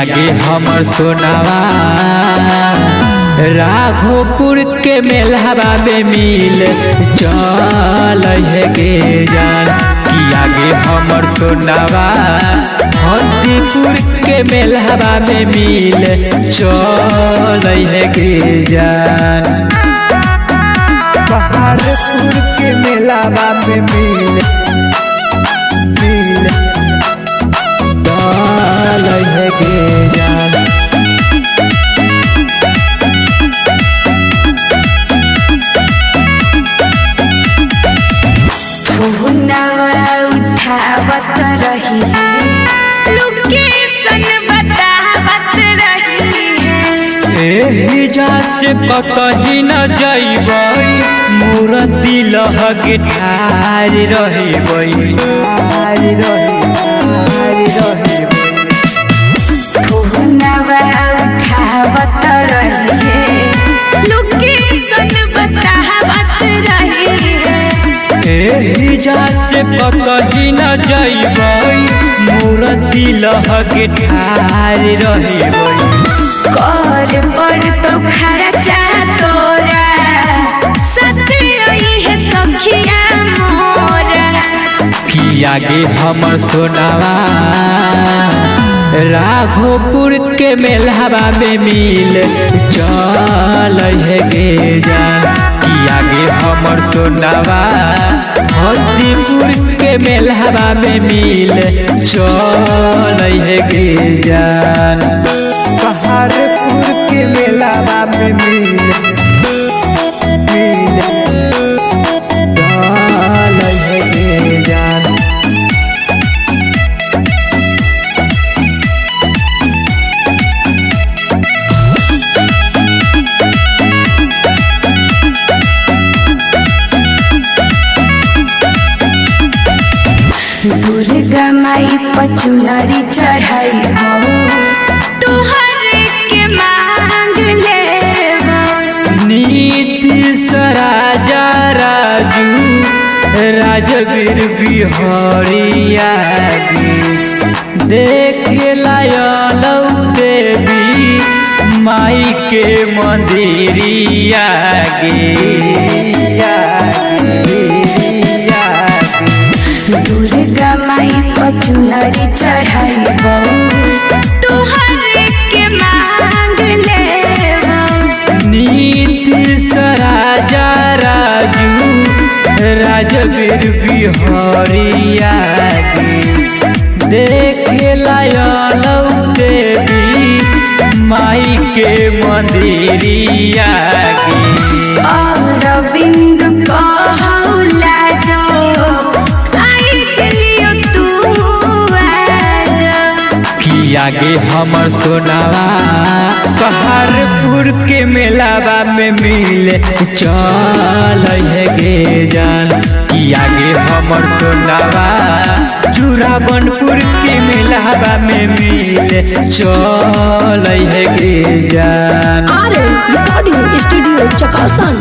आगे हमर सोनावा राघोपुर के मेलहवा में मिल चल गे जान कि आगे हमर सोनावा हल्दीपुर के मेलहवा में मिल चल गे जान बहारपुर के मेलावा में मिल चल गे जान उठावत रही है लोकेशन बतावत रही है एही जा से कतही न जइबै मोर दिल के ठार रहिबै फोनवा उठावत रही है लोकेशन बतावत रही है एही जा से कतही न जइबै मोर दिल के ठार रहिबै कर पर तो खर्चा तोरा सतियई है सखिया मोरा कि आगे हमर सोनावा राघोपुर के मेलहवा में मिल चल गे जान कि आगे हमर सोनावा हल्दीपुर के मेलहवा में मिल चल गे जान बहारपुर के मेलावा में मिल चल गे जान दुर्गा माई पचुनरी चढ़ाई हो तुहरे के मांग ले नीतीश राजा राजू राजवीर बिहारिया देखे लायलौ देवी माई के मंदिरिया दुर्गा माई पचुनरी चढ़ाई हो तुहरे के मांग ले नीतीश राजा राजू राजवीर बिहारिया देखे लायलौ देवी माई के मंदिरिया और बिंदु कहला जो आई गेलियो तू आज कि आगे हमर सोनावा बहारपुर के मेलावा में मिल चल गे जान कि आगे हमर सोनावा जुरावनपुर के मेलावा में मिल चल गे जान RL Recording Studio Chakasan।